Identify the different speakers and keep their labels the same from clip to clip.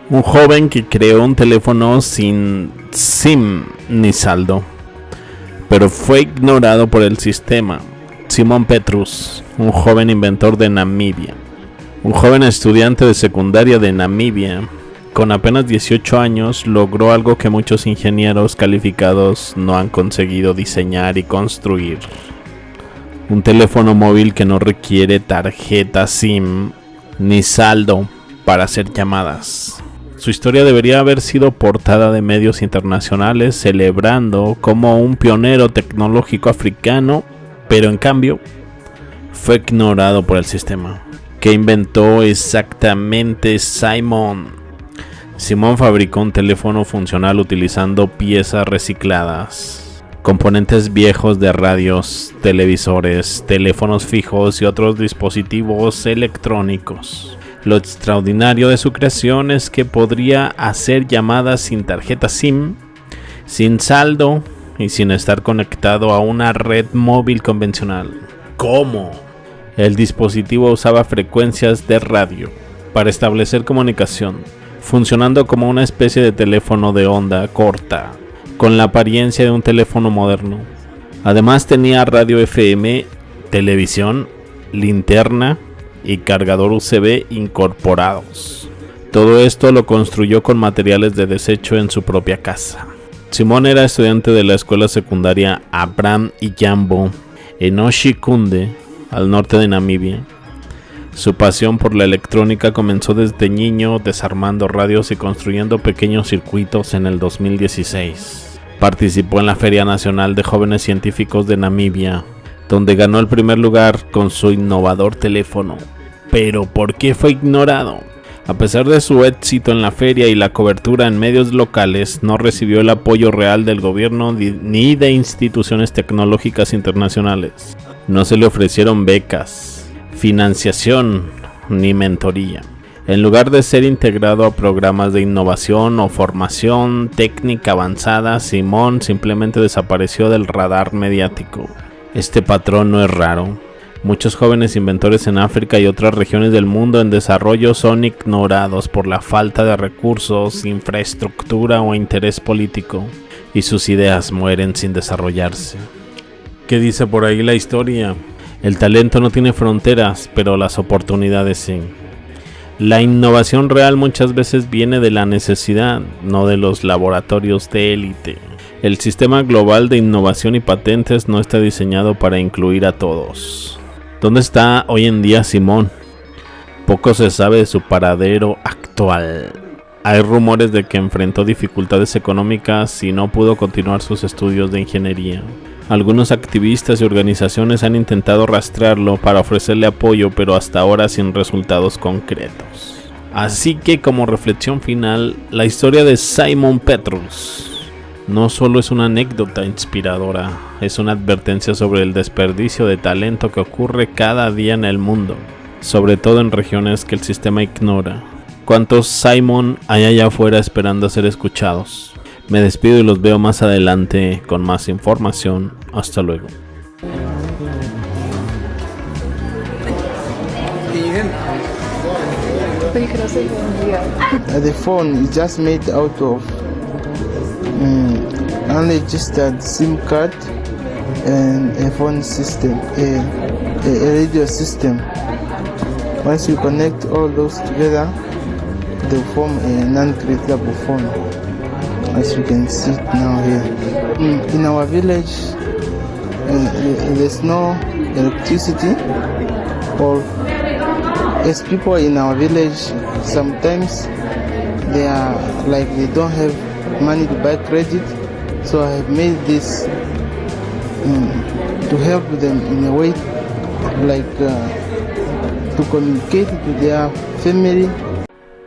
Speaker 1: Un joven que creó un teléfono sin SIM ni saldo, pero fue ignorado por el sistema. Simon Petrus, un joven inventor de Namibia, un joven estudiante de secundaria de Namibia, con apenas 18 años logró algo que muchos ingenieros calificados no han conseguido diseñar y construir. Un teléfono móvil que no requiere tarjeta SIM ni saldo para hacer llamadas. Su historia debería haber sido portada de medios internacionales celebrando como un pionero tecnológico africano, pero en cambio fue ignorado por el sistema. ¿Qué inventó exactamente Simon? Simon fabricó un teléfono funcional utilizando piezas recicladas, componentes viejos de radios, televisores, teléfonos fijos y otros dispositivos electrónicos. Lo extraordinario de su creación es que podría hacer llamadas sin tarjeta SIM, sin saldo y sin estar conectado a una red móvil convencional. ¿Cómo? El dispositivo usaba frecuencias de radio para establecer comunicación, funcionando como una especie de teléfono de onda corta, con la apariencia de un teléfono moderno. Además tenía radio FM, televisión, linterna y cargador USB incorporados. Todo esto lo construyó con materiales de desecho en su propia casa. Simon era estudiante de la escuela secundaria Abraham Iyambo en Oshikunde, al norte de Namibia. Su pasión por la electrónica comenzó desde niño desarmando radios y construyendo pequeños circuitos en el 2016. Participó en la Feria Nacional de Jóvenes Científicos de Namibia, donde ganó el primer lugar con su innovador teléfono. Pero ¿por qué fue ignorado? A pesar de su éxito en la feria y la cobertura en medios locales, no recibió el apoyo real del gobierno ni de instituciones tecnológicas internacionales. No se le ofrecieron becas, financiación ni mentoría. En lugar de ser integrado a programas de innovación o formación técnica avanzada, Simon simplemente desapareció del radar mediático. Este patrón no es raro. Muchos jóvenes inventores en África y otras regiones del mundo en desarrollo son ignorados por la falta de recursos, infraestructura o interés político, y sus ideas mueren sin desarrollarse. ¿Qué dice por ahí la historia? El talento no tiene fronteras, pero las oportunidades sí. La innovación real muchas veces viene de la necesidad, no de los laboratorios de élite. El sistema global de innovación y patentes no está diseñado para incluir a todos. ¿Dónde está hoy en día Simon? Poco se sabe de su paradero actual. Hay rumores de que enfrentó dificultades económicas y no pudo continuar sus estudios de ingeniería. Algunos activistas y organizaciones han intentado rastrearlo para ofrecerle apoyo, pero hasta ahora sin resultados concretos. Así que, como reflexión final, la historia de Simon Petrus no solo es una anécdota inspiradora, es una advertencia sobre el desperdicio de talento que ocurre cada día en el mundo, sobre todo en regiones que el sistema ignora. ¿Cuántos Simon hay allá afuera esperando a ser escuchados? Me despido y los veo más adelante con más información. Hasta luego.
Speaker 2: The phone is just made out of only just a SIM card and a phone system, a radio system. Once you connect all those together, they form a non-creatable phone, as you can see now here. In our village, there's no electricity, or as people in our village, sometimes they are like they don't have money to buy credit, so I have made this to help them in a way, like to communicate to their family.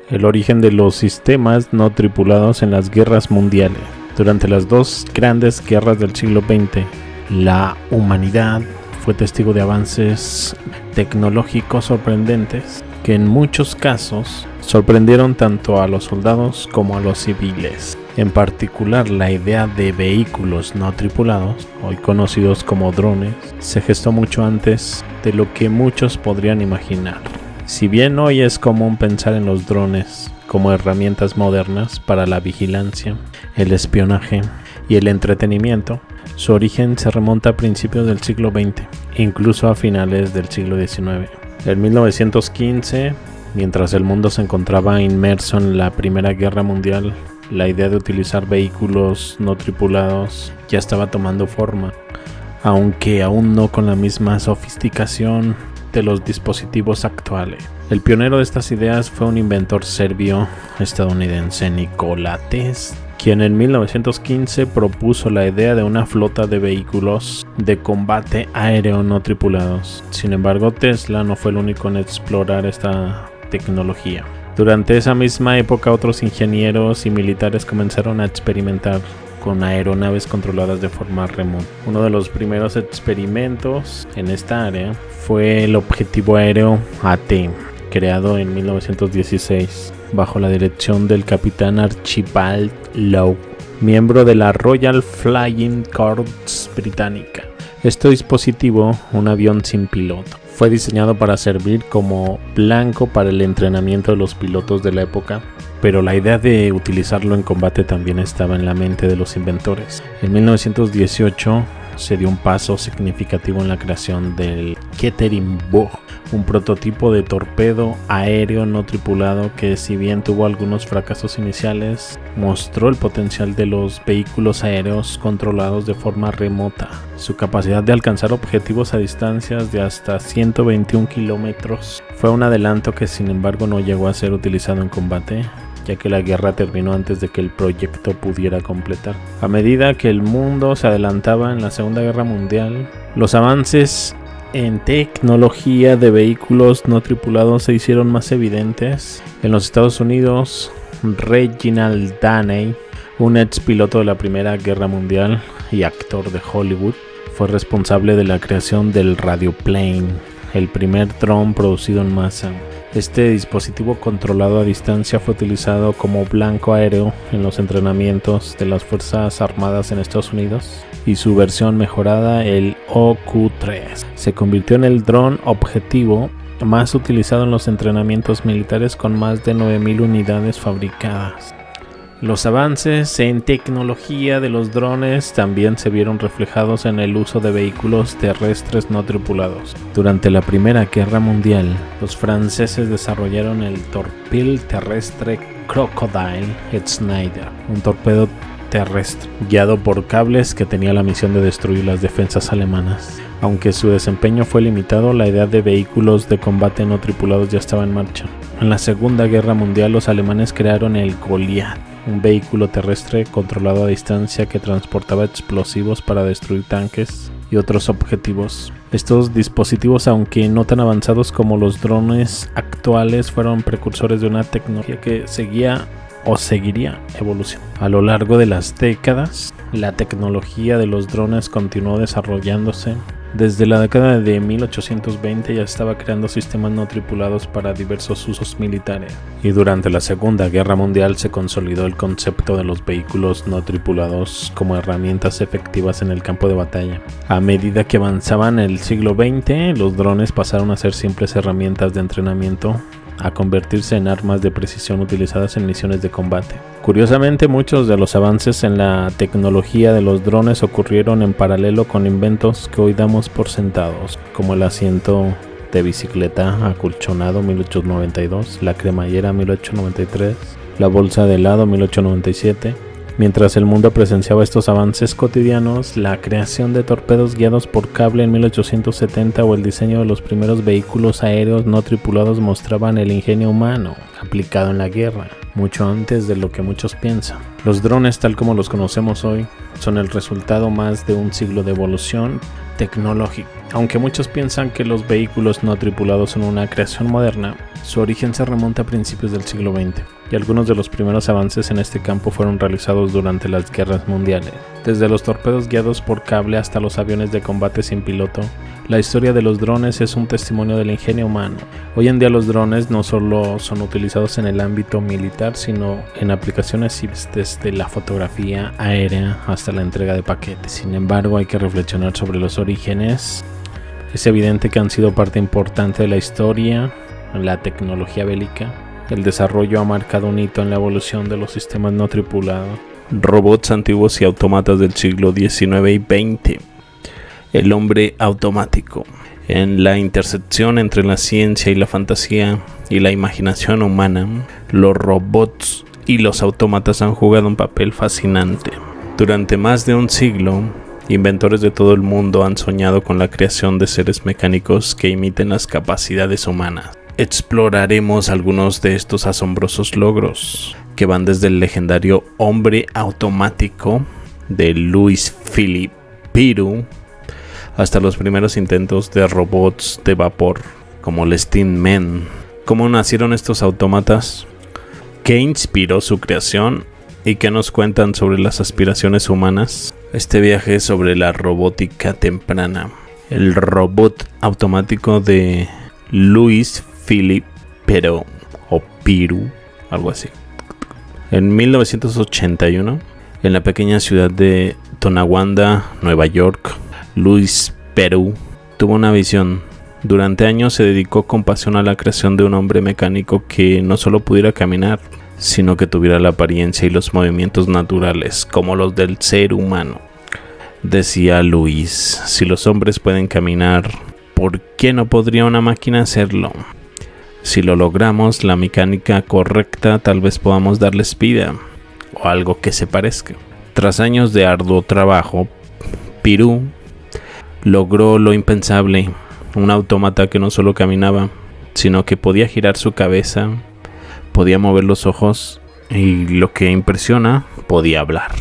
Speaker 1: El origen de los sistemas no tripulados en las guerras mundiales. Durante las dos grandes guerras del siglo XX, la humanidad fue testigo de avances tecnológicos sorprendentes que en muchos casos sorprendieron tanto a los soldados como a los civiles. En particular, la idea de vehículos no tripulados, hoy conocidos como drones, se gestó mucho antes de lo que muchos podrían imaginar. Si bien hoy es común pensar en los drones como herramientas modernas para la vigilancia, el espionaje y el entretenimiento, su origen se remonta a principios del siglo XX, incluso a finales del siglo XIX. En 1915, mientras el mundo se encontraba inmerso en la Primera Guerra Mundial, la idea de utilizar vehículos no tripulados ya estaba tomando forma, aunque aún no con la misma sofisticación de los dispositivos actuales. El pionero de estas ideas fue un inventor serbio-estadounidense, Nikola Tesla, quien en 1915 propuso la idea de una flota de vehículos de combate aéreo no tripulados. Sin embargo, Tesla no fue el único en explorar esta tecnología. Durante esa misma época, otros ingenieros y militares comenzaron a experimentar con aeronaves controladas de forma remota. Uno de los primeros experimentos en esta área fue el objetivo aéreo AT, creado en 1916 bajo la dirección del capitán Archibald Lowe, miembro de la Royal Flying Corps británica. Este dispositivo, un avión sin piloto, fue diseñado para servir como blanco para el entrenamiento de los pilotos de la época, pero la idea de utilizarlo en combate también estaba en la mente de los inventores. En 1918 se dio un paso significativo en la creación del Ekaterinburg, un prototipo de torpedo aéreo no tripulado que, si bien tuvo algunos fracasos iniciales, mostró el potencial de los vehículos aéreos controlados de forma remota. Su capacidad de alcanzar objetivos a distancias de hasta 121 kilómetros fue un adelanto que, sin embargo, no llegó a ser utilizado en combate, ya que la guerra terminó antes de que el proyecto pudiera completar. A medida que el mundo se adelantaba en la Segunda Guerra Mundial, los avances en tecnología de vehículos no tripulados se hicieron más evidentes. En los Estados Unidos, Reginald Daney, un ex piloto de la Primera Guerra Mundial y actor de Hollywood, fue responsable de la creación del radioplane, el primer dron producido en masa. Este dispositivo controlado a distancia fue utilizado como blanco aéreo en los entrenamientos de las Fuerzas Armadas en Estados Unidos, y su versión mejorada, el OQ-3, se convirtió en el dron objetivo más utilizado en los entrenamientos militares, con más de 9,000 unidades fabricadas. Los avances en tecnología de los drones también se vieron reflejados en el uso de vehículos terrestres no tripulados. Durante la Primera Guerra Mundial, los franceses desarrollaron el torpil terrestre Crocodile Schneider, un torpedo terrestre guiado por cables que tenía la misión de destruir las defensas alemanas. Aunque su desempeño fue limitado, la idea de vehículos de combate no tripulados ya estaba en marcha. En la Segunda Guerra Mundial, los alemanes crearon el Goliath, un vehículo terrestre controlado a distancia que transportaba explosivos para destruir tanques y otros objetivos. Estos dispositivos, aunque no tan avanzados como los drones actuales, fueron precursores de una tecnología que seguiría evolucionando. A lo largo de las décadas, la tecnología de los drones continuó desarrollándose. Desde la década de 1820 ya estaba creando sistemas no tripulados para diversos usos militares, y durante la Segunda Guerra Mundial se consolidó el concepto de los vehículos no tripulados como herramientas efectivas en el campo de batalla. A medida que avanzaban el siglo XX, los drones pasaron a ser simples herramientas de entrenamiento a convertirse en armas de precisión utilizadas en misiones de combate. Curiosamente, muchos de los avances en la tecnología de los drones ocurrieron en paralelo con inventos que hoy damos por sentados, como el asiento de bicicleta acolchonado 1892, la cremallera 1893, la bolsa de helado 1897. Mientras el mundo presenciaba estos avances cotidianos, la creación de torpedos guiados por cable en 1870 o el diseño de los primeros vehículos aéreos no tripulados mostraban el ingenio humano aplicado en la guerra, mucho antes de lo que muchos piensan. Los drones, tal como los conocemos hoy, son el resultado más de un siglo de evolución tecnológica. Aunque muchos piensan que los vehículos no tripulados son una creación moderna, su origen se remonta a principios del siglo XX, y algunos de los primeros avances en este campo fueron realizados durante las guerras mundiales. Desde los torpedos guiados por cable hasta los aviones de combate sin piloto, la historia de los drones es un testimonio del ingenio humano. Hoy en día los drones no solo son utilizados en el ámbito militar, sino en aplicaciones civiles, desde la fotografía aérea hasta la entrega de paquetes. Sin embargo, hay que reflexionar sobre los orígenes. Es evidente que han sido parte importante de la historia, la tecnología bélica, El desarrollo ha marcado un hito en la evolución de los sistemas no tripulados. Robots antiguos y autómatas del siglo XIX y XX. El hombre automático. En la intersección entre la ciencia y la fantasía y la imaginación humana, los robots y los autómatas han jugado un papel fascinante. Durante más de un siglo, inventores de todo el mundo han soñado con la creación de seres mecánicos que imiten las capacidades humanas. Exploraremos algunos de estos asombrosos logros, que van desde el legendario hombre automático de Louis Philippe Pirou hasta los primeros intentos de robots de vapor, como el Steam Man. ¿Cómo nacieron estos autómatas? ¿Qué inspiró su creación? ¿Y qué nos cuentan sobre las aspiraciones humanas? Este viaje sobre la robótica temprana. El robot automático de Louis Philippe Pirou, o Pirou, algo así. En 1981, en la pequeña ciudad de Tonawanda, Nueva York, Louis Pirou tuvo una visión. Durante años se dedicó con pasión a la creación de un hombre mecánico que no solo pudiera caminar, sino que tuviera la apariencia y los movimientos naturales como los del ser humano. Decía Louis, si los hombres pueden caminar, ¿por qué no podría una máquina hacerlo? Si lo logramos, la mecánica correcta, tal vez podamos darles vida, o algo que se parezca. Tras años de arduo trabajo, Pirou logró lo impensable, un autómata que no solo caminaba, sino que podía girar su cabeza, podía mover los ojos y, lo que impresiona, podía hablar.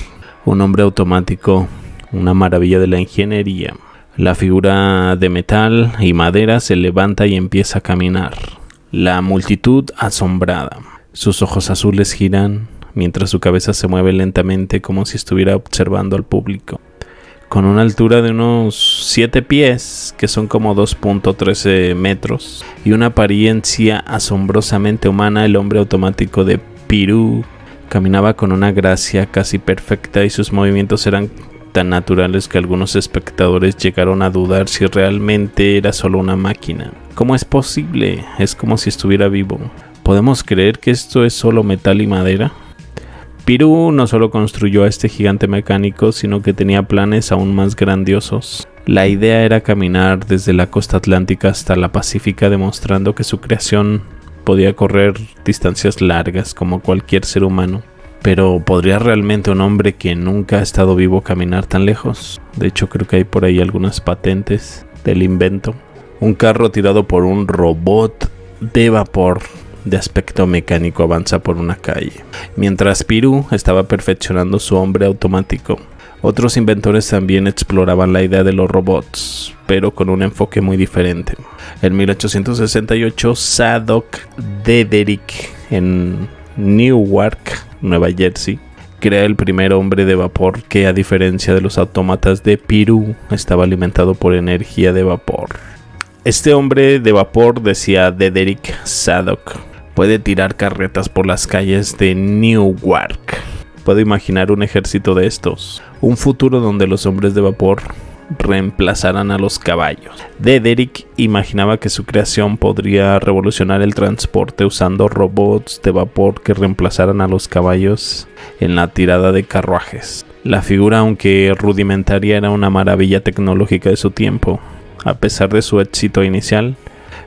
Speaker 1: Un hombre automático, una maravilla de la ingeniería. La figura de metal y madera se levanta y empieza a caminar. La multitud asombrada. Sus ojos azules giran mientras su cabeza se mueve lentamente como si estuviera observando al público. Con una altura de unos 7 pies, que son como 2.13 metros, y una apariencia asombrosamente humana, el hombre automático de Pirou caminaba con una gracia casi perfecta y sus movimientos eran tan naturales que algunos espectadores llegaron a dudar si realmente era solo una máquina. ¿Cómo es posible? Es como si estuviera vivo. ¿Podemos creer que esto es solo metal y madera? Pirou no solo construyó a este gigante mecánico, sino que tenía planes aún más grandiosos. La idea era caminar desde la costa atlántica hasta la pacífica, demostrando que su creación podía correr distancias largas como cualquier ser humano. Pero ¿podría realmente un hombre que nunca ha estado vivo caminar tan lejos? De hecho, creo que hay por ahí algunas patentes del invento. Un carro tirado por un robot de vapor de aspecto mecánico avanza por una calle. Mientras Pirou estaba perfeccionando su hombre automático, otros inventores también exploraban la idea de los robots, pero con un enfoque muy diferente. En 1868, Zadok Dederick, en Newark, Nueva Jersey, crea el primer hombre de vapor que, a diferencia de los autómatas de Pirou, estaba alimentado por energía de vapor. Este hombre de vapor, decía Dederick Zadok, puede tirar carretas por las calles de Newark. Puedo imaginar un ejército de estos, un futuro donde los hombres de vapor reemplazaran a los caballos. Dederick imaginaba que su creación podría revolucionar el transporte usando robots de vapor que reemplazaran a los caballos en la tirada de carruajes. La figura, aunque rudimentaria, era una maravilla tecnológica de su tiempo. A pesar de su éxito inicial,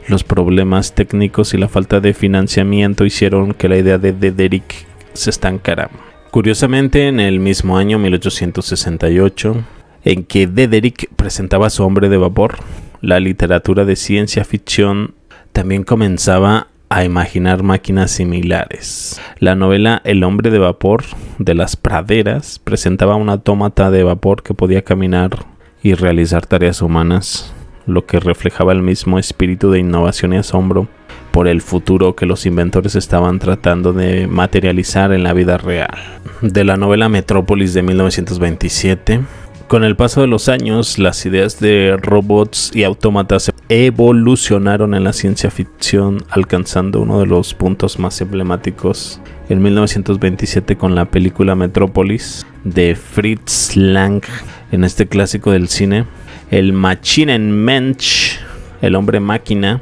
Speaker 1: los problemas técnicos y la falta de financiamiento hicieron que la idea de Dederick se estancara. Curiosamente, en el mismo año 1868, en que Dederick presentaba a su hombre de vapor, la literatura de ciencia ficción también comenzaba a imaginar máquinas similares. La novela El hombre de vapor de las praderas presentaba un autómata de vapor que podía caminar y realizar tareas humanas, lo que reflejaba el mismo espíritu de innovación y asombro por el futuro que los inventores estaban tratando de materializar en la vida real. De la novela Metrópolis de 1927, con el paso de los años, las ideas de robots y autómatas evolucionaron en la ciencia ficción, alcanzando uno de los puntos más emblemáticos en 1927 con la película Metrópolis de Fritz Lang. En este clásico del cine, el Maschinenmensch, el hombre máquina,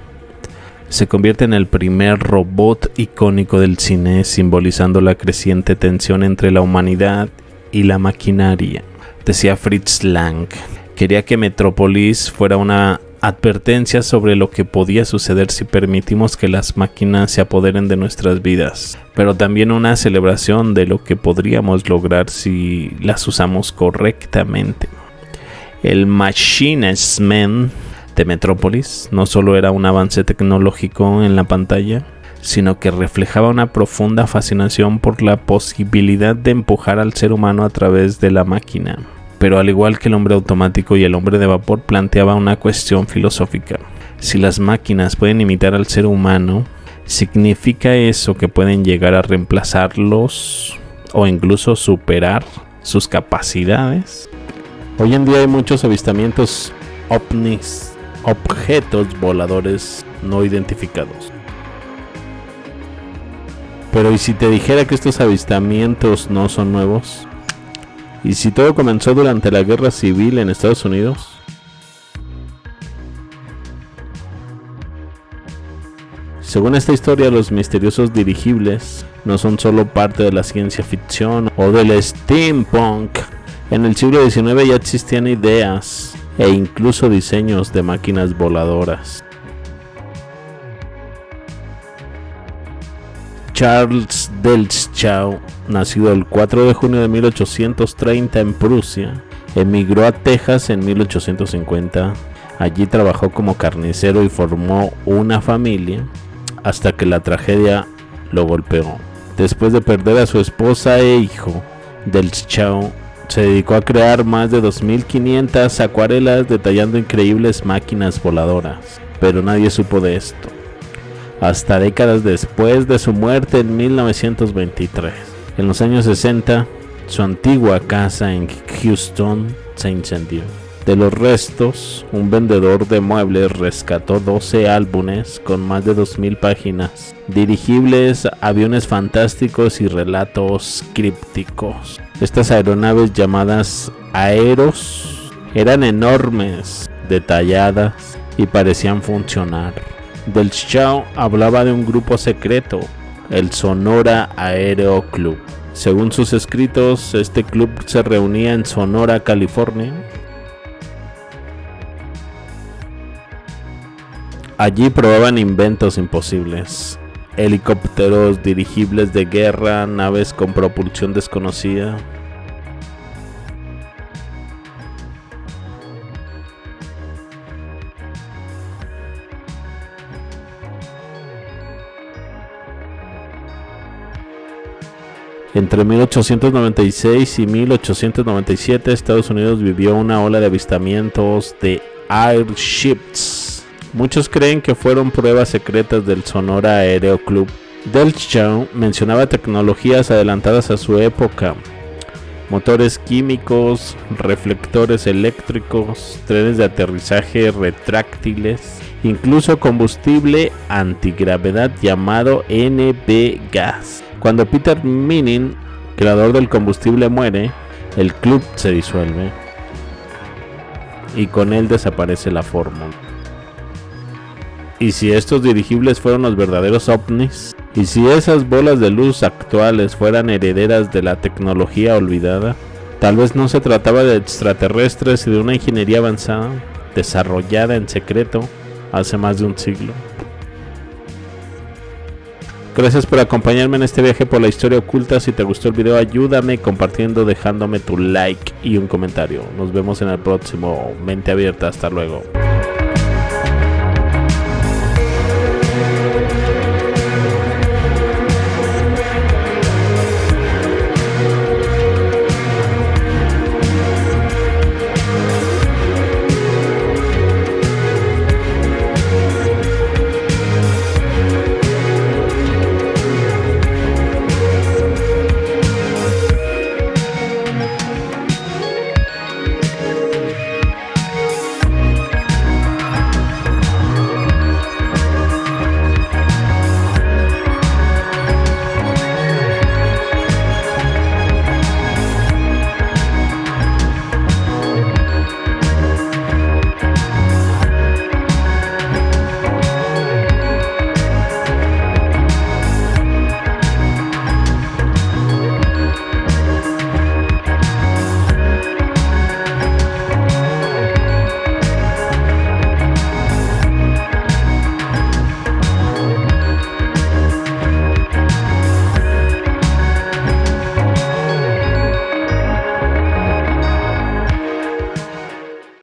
Speaker 1: se convierte en el primer robot icónico del cine, simbolizando la creciente tensión entre la humanidad y la maquinaria. Decía Fritz Lang, quería que Metrópolis fuera una advertencia sobre lo que podía suceder si permitimos que las máquinas se apoderen de nuestras vidas, pero también una celebración de lo que podríamos lograr si las usamos correctamente. El Machines Man de Metrópolis no solo era un avance tecnológico en la pantalla, sino que reflejaba una profunda fascinación por la posibilidad de empujar al ser humano a través de la máquina. Pero al igual que el hombre automático y el hombre de vapor, planteaba una cuestión filosófica. Si las máquinas pueden imitar al ser humano, ¿significa eso que pueden llegar a reemplazarlos o incluso superar sus capacidades? Hoy en día hay muchos avistamientos ovnis, objetos voladores no identificados. Pero ¿y si te dijera que estos avistamientos no son nuevos? ¿Y si todo comenzó durante la guerra civil en Estados Unidos? Según esta historia, los misteriosos dirigibles no son solo parte de la ciencia ficción o del steampunk. En el siglo XIX ya existían ideas e incluso diseños de máquinas voladoras. Charles Delchau, nacido el 4 de junio de 1830 en Prusia, emigró a Texas en 1850. Allí trabajó como carnicero y formó una familia hasta que la tragedia lo golpeó. Después de perder a su esposa e hijo, Delchau se dedicó a crear más de 2.500 acuarelas detallando increíbles máquinas voladoras, pero nadie supo de esto hasta décadas después de su muerte en 1923. En los años 60, su antigua casa en Houston se incendió. De los restos, un vendedor de muebles rescató 12 álbumes con más de 2.000 páginas, dirigibles, aviones fantásticos y relatos crípticos. Estas aeronaves llamadas Aeros eran enormes, detalladas y parecían funcionar. Delchau hablaba de un grupo secreto, el Sonora Aero Club. Según sus escritos, este club se reunía en Sonora, California. Allí probaban inventos imposibles: helicópteros, dirigibles de guerra, naves con propulsión desconocida. Entre 1896 y 1897, Estados Unidos vivió una ola de avistamientos de airships. Muchos creen que fueron pruebas secretas del Sonora Aero Club. Delchau mencionaba tecnologías adelantadas a su época: motores químicos, reflectores eléctricos, trenes de aterrizaje retráctiles, incluso combustible antigravedad llamado NB Gas. Cuando Peter Minning, creador del combustible, muere, el club se disuelve y con él desaparece la fórmula. ¿Y si estos dirigibles fueron los verdaderos ovnis? ¿Y si esas bolas de luz actuales fueran herederas de la tecnología olvidada? Tal vez no se trataba de extraterrestres y de una ingeniería avanzada, desarrollada en secreto hace más de un siglo. Gracias por acompañarme en este viaje por la historia oculta. Si te gustó el video, ayúdame compartiendo, dejándome tu like y un comentario. Nos vemos en el próximo. Mente abierta, hasta luego.